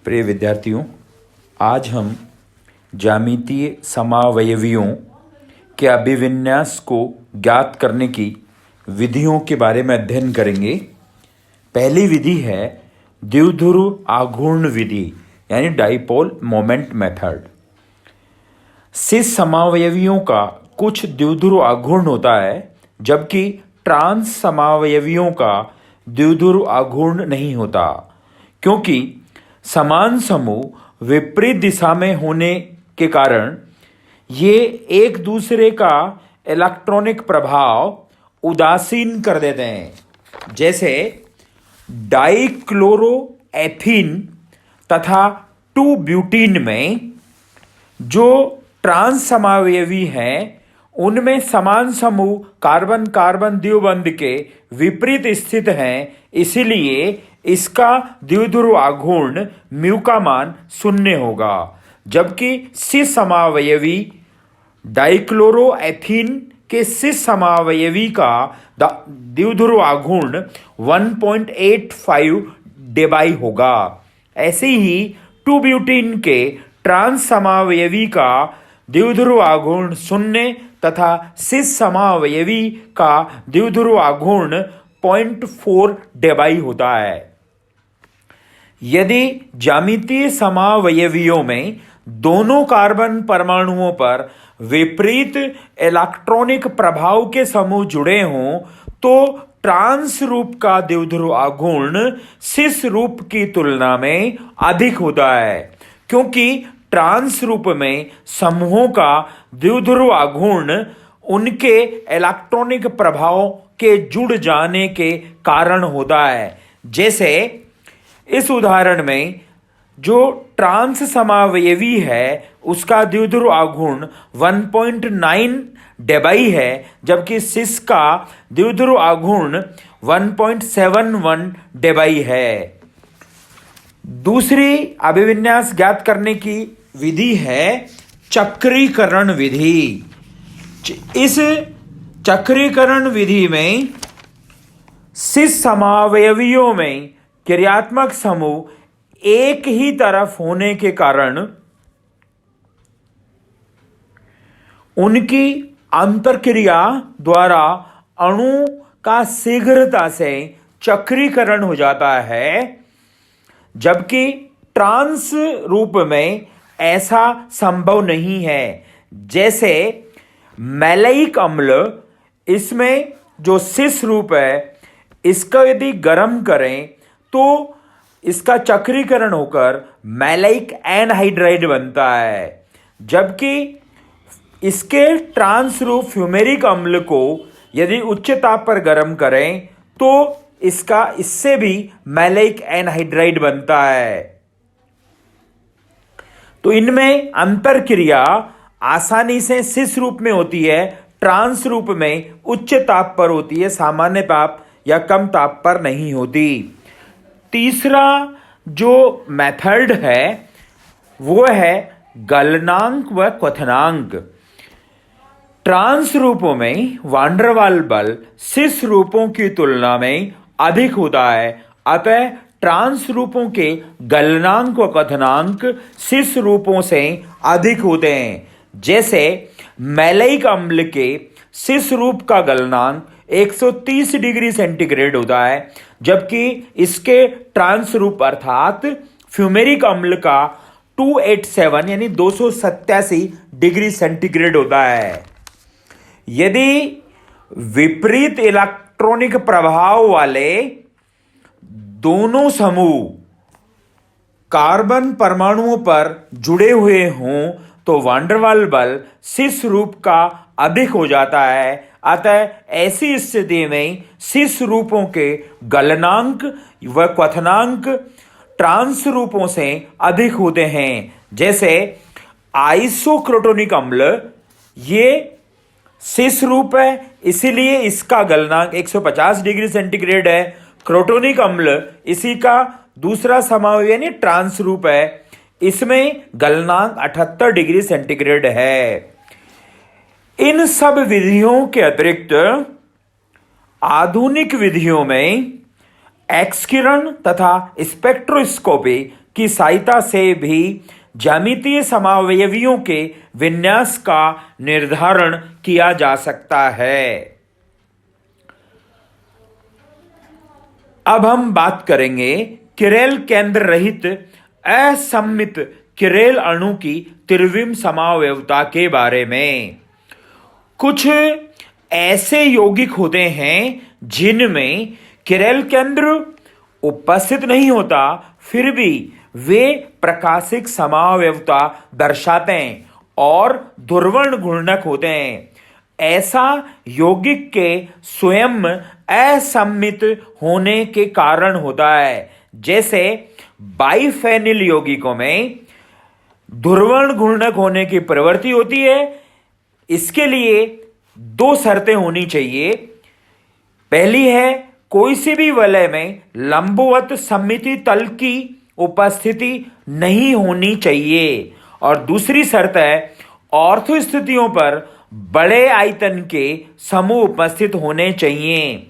प्रिय विद्यार्थियों, आज हम ज्यामितीय समावयवियों के अभिविन्यास को ज्ञात करने की विधियों के बारे में अध्ययन करेंगे। पहली विधि है द्विध्रुव आघूर्ण विधि यानी डाइपोल मोमेंट मेथड। सिस समावयवियों का कुछ द्विध्रुव आघूर्ण होता है, जबकि ट्रांस समावयवियों का द्विध्रुव आघूर्ण नहीं होता, क्योंकि समान समूह विपरीत दिशा में होने के कारण ये एक दूसरे का इलेक्ट्रॉनिक प्रभाव उदासीन कर देते हैं। जैसे डाइक्लोरोएथीन तथा 2-ब्यूटीन में जो ट्रांस समावयवी हैं, उनमें समान समूह कार्बन कार्बन द्विबंध के विपरीत स्थित हैं, इसीलिए इसका द्विध्रुव आघूर्ण म्यू का मान 0 होगा। जबकि सिस समावयवी डाइक्लोरोएथीन के सिस समावयवी का द्विध्रुव आघूर्ण 1.85 डेबाई होगा। ऐसे ही 2-ब्यूटीन के ट्रांस समावयवी का द्विध्रुव आघूर्ण 0 तथा सिस समावयवी का द्विध्रुव आघूर्ण 0.4 डेबाई होता है। यदि ज्यामितीय समावयवियों में दोनों कार्बन परमाणुओं पर विपरीत इलेक्ट्रॉनिक प्रभाव के समूह जुड़े हों, तो ट्रांस रूप का द्विध्रुव आघूर्ण सिस रूप की तुलना में अधिक होता है, क्योंकि ट्रांस रूप में समूहों का द्विध्रुव आघूर्ण उनके इलेक्ट्रॉनिक प्रभाव के जुड़ जाने के कारण होता है। जैसे इस उदाहरण में जो ट्रांस समावयवी है, उसका द्विध्रुव आघूर्ण 1.9 डेबाई है, जबकि सिस का द्विध्रुव आघूर्ण 1.71 डेबाई है। दूसरी अभिविन्यास ज्ञात करने की विधि है चक्रीकरण विधि। इस चक्रीकरण विधि में सिस समावयवियों में क्रियात्मक समूह एक ही तरफ होने के कारण उनकी अंतरक्रिया द्वारा अणु का शीघ्रता से चक्रीकरण हो जाता है, जबकि ट्रांस रूप में ऐसा संभव नहीं है। जैसे मैलेइक अम्ल, इसमें जो सिस रूप है, इसका यदि गर्म करें तो इसका चक्रीकरण होकर मैलेइक एनहाइड्राइड बनता है, जबकि इसके ट्रांस रूप फ्यूमेरिक अम्ल को यदि उच्च ताप पर गर्म करें तो इससे भी मैलेइक एनहाइड्राइड बनता है। तो इनमें अंतरक्रिया आसानी से सिस रूप में होती है, ट्रांस रूप में उच्च ताप पर होती है, सामान्य ताप या कम ताप पर नहीं होती। तीसरा जो मेथड है वो है गलनांक व क्वथनांक। ट्रांस रूपों में वान डेर वाल बल सिस रूपों की तुलना में अधिक होता है, अतः ट्रांस रूपों के गलनांक व क्वथनांक सिस रूपों से अधिक होते हैं। जैसे मैलेइक अम्ल के सिस रूप का गलनांक 130 डिग्री सेंटीग्रेड होता है, जबकि इसके ट्रांस रूप अर्थात फ्यूमेरिक अम्ल का 287 यानी 287 डिग्री सेंटीग्रेड होता है। यदि विपरीत इलेक्ट्रॉनिक प्रभाव वाले दोनों समूह कार्बन परमाणुओं पर जुड़े हुए हों, तो वान डेर वाल बल सिस रूप का अधिक हो जाता है, अतः ऐसी स्थिति में सिस रूपों के गलनांक व क्वथनांक ट्रांस रूपों से अधिक होते हैं। जैसे आइसोक्रोटोनिक अम्ल, ये सिस रूप है, इसीलिए इसका गलनांक 150 डिग्री सेंटीग्रेड है। क्रोटोनिक अम्ल इसी का दूसरा समावयवी यानी ट्रांस रूप है, इसमें गलनांक 78 डिग्री सेंटीग्रेड है। इन सब विधियों के अतिरिक्त आधुनिक विधियों में एक्स किरण तथा स्पेक्ट्रोस्कोपी की सहायता से भी ज्यामितीय समावयवियों के विन्यास का निर्धारण किया जा सकता है। अब हम बात करेंगे किरेल केंद्र रहित असममित किरेल अणु की त्रिविम समावयवता के बारे में। कुछ ऐसे यौगिक होते हैं जिनमें किरेल केंद्र उपस्थित नहीं होता, फिर भी वे प्रकाशिक समावयवता दर्शाते हैं और ध्रुवण घूर्णक होते हैं। ऐसा यौगिक के स्वयं असममित होने के कारण होता है। जैसे बाइफेनिल यौगिकों में ध्रुवण घूर्णक होने की प्रवृत्ति होती है। इसके लिए दो शर्तें होनी चाहिए। पहली है, कोई सी भी वलय में लंबवत सममिति तल की उपस्थिति नहीं होनी चाहिए, और दूसरी शर्त है, ऑर्थो स्थितियों पर बड़े आयतन के समूह उपस्थित होने चाहिए।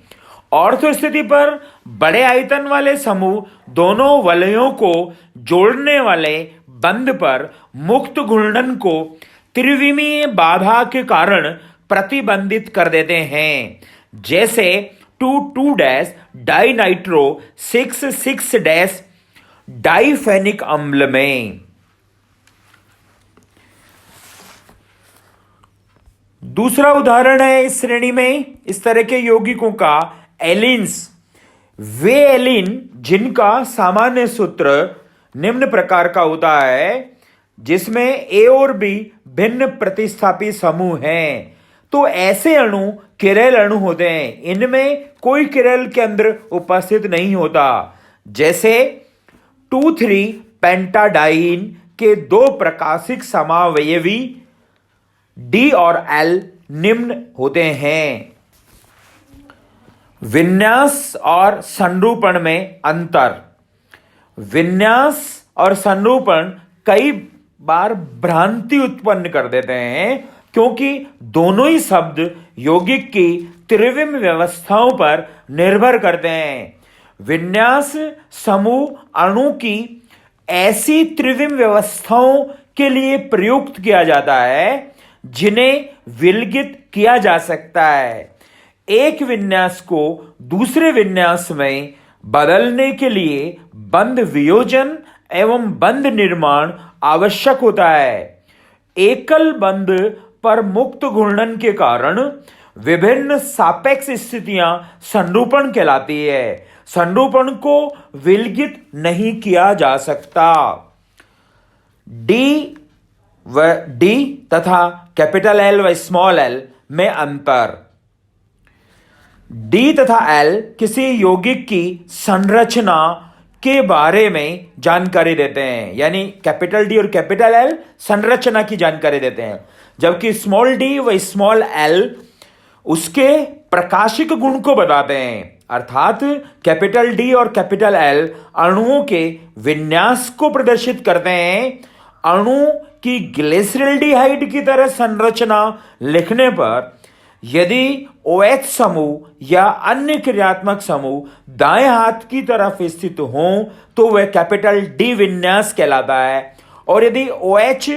ऑर्थो स्थिति पर बड़े आयतन वाले समूह दोनों वलयों को जोड़ने वाले बंध पर मुक्त घूर्णन को त्रिविमीय बाधा के कारण प्रतिबंधित कर देते हैं। जैसे 2,2- डाइनाइट्रो 6,6- डाइफेनिक अम्ल में। दूसरा उदाहरण है इस श्रेणी में इस तरह के यौगिकों का एलिन्स। वे एलिन जिनका सामान्य सूत्र निम्न प्रकार का होता है, जिसमें ए और बी भिन्न प्रतिस्थापी समूह हैं। तो ऐसे अणु किरेल अणु होते हैं, इनमें कोई किरेल केंद्र उपस्थित नहीं होता। जैसे 2,3 पेंटाडाइन के दो प्रकाशिक समावयवी डी और एल निम्न होते हैं। विन्यास और संरूपण में अंतर। विन्यास और संरूपण कई बार भ्रांति उत्पन्न कर देते हैं, क्योंकि दोनों ही शब्द यौगिक की त्रिविम व्यवस्थाओं पर निर्भर करते हैं। विन्यास समूह अणु की ऐसी त्रिविम व्यवस्थाओं के लिए प्रयुक्त किया जाता है जिन्हें विलगित किया जा सकता है। एक विन्यास को दूसरे विन्यास में बदलने के लिए बंध वियोजन एवं बंध निर्माण आवश्यक होता है। एकल बंध पर मुक्त घूर्णन के कारण विभिन्न सापेक्ष स्थितियां संरूपण कहलाती है। संरूपण को विलगित नहीं किया जा सकता। डी तथा कैपिटल एल व स्मॉल एल में अंतर। डी तथा एल किसी यौगिक की संरचना के बारे में जानकारी देते हैं, यानी कैपिटल डी और कैपिटल एल संरचना की जानकारी देते हैं, जबकि स्मॉल डी व स्मॉल एल उसके प्रकाशिक गुण को बताते हैं। अर्थात कैपिटल डी और कैपिटल एल अणुओं के विन्यास को प्रदर्शित करते हैं। अणु की ग्लिसरल्डिहाइड की तरह संरचना लिखने पर यदि OH समूह या अन्य क्रियात्मक समूह दाएं हाथ की तरफ स्थित हो तो वह कैपिटल डी विन्यास कहलाता है, और यदि OH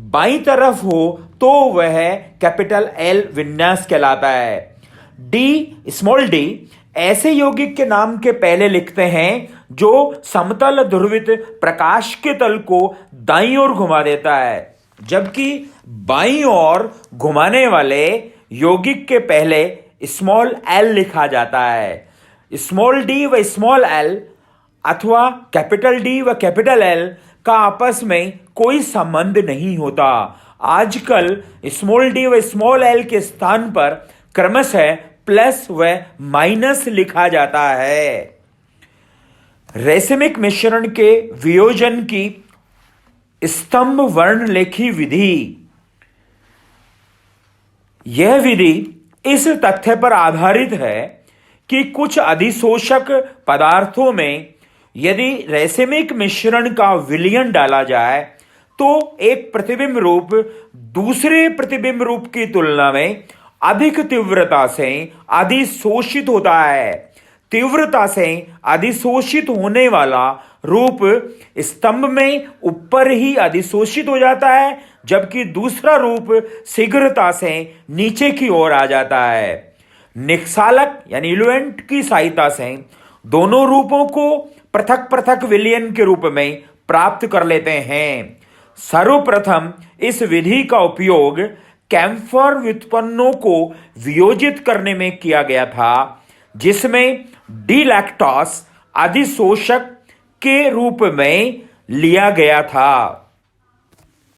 बाईं तरफ हो तो वह कैपिटल एल विन्यास कहलाता है। स्मॉल डी ऐसे यौगिक के नाम के पहले लिखते हैं जो समतल ध्रुवित प्रकाश के तल को दाईं ओर घुमा देता है, जबकि बाईं ओर घुमाने वाले यौगिक के पहले स्मॉल एल लिखा जाता है। स्मॉल डी व स्मॉल एल अथवा कैपिटल डी व कैपिटल एल का आपस में कोई संबंध नहीं होता। आजकल स्मॉल डी व स्मॉल एल के स्थान पर क्रमशः प्लस व माइनस लिखा जाता है। रेसिमिक मिश्रण के वियोजन की स्तंभ वर्णलेखी विधि। यह विधि इस तथ्य पर आधारित है कि कुछ अधिशोषक पदार्थों में यदि रेसिमिक मिश्रण का विलयन डाला जाए तो एक प्रतिबिंब रूप दूसरे प्रतिबिंब रूप की तुलना में अधिक तीव्रता से अधिशोषित होता है, तीव्रता से अधिशोषित होने वाला रूप स्तंभ में ऊपर ही अधिशोषित हो जाता है, जबकि दूसरा रूप शीघ्रता से नीचे की ओर आ जाता है। निक्षालक यानी इलुएंट की सहायता से दोनों रूपों को पृथक पृथक विलयन के रूप में प्राप्त कर लेते हैं। सर्वप्रथम इस विधि का उपयोग कैम्फर व्युत्पन्नों को वियोजित करने में किया गया था, जिसमें डी लैक्टोस अधिशोषक के रूप में लिया गया था।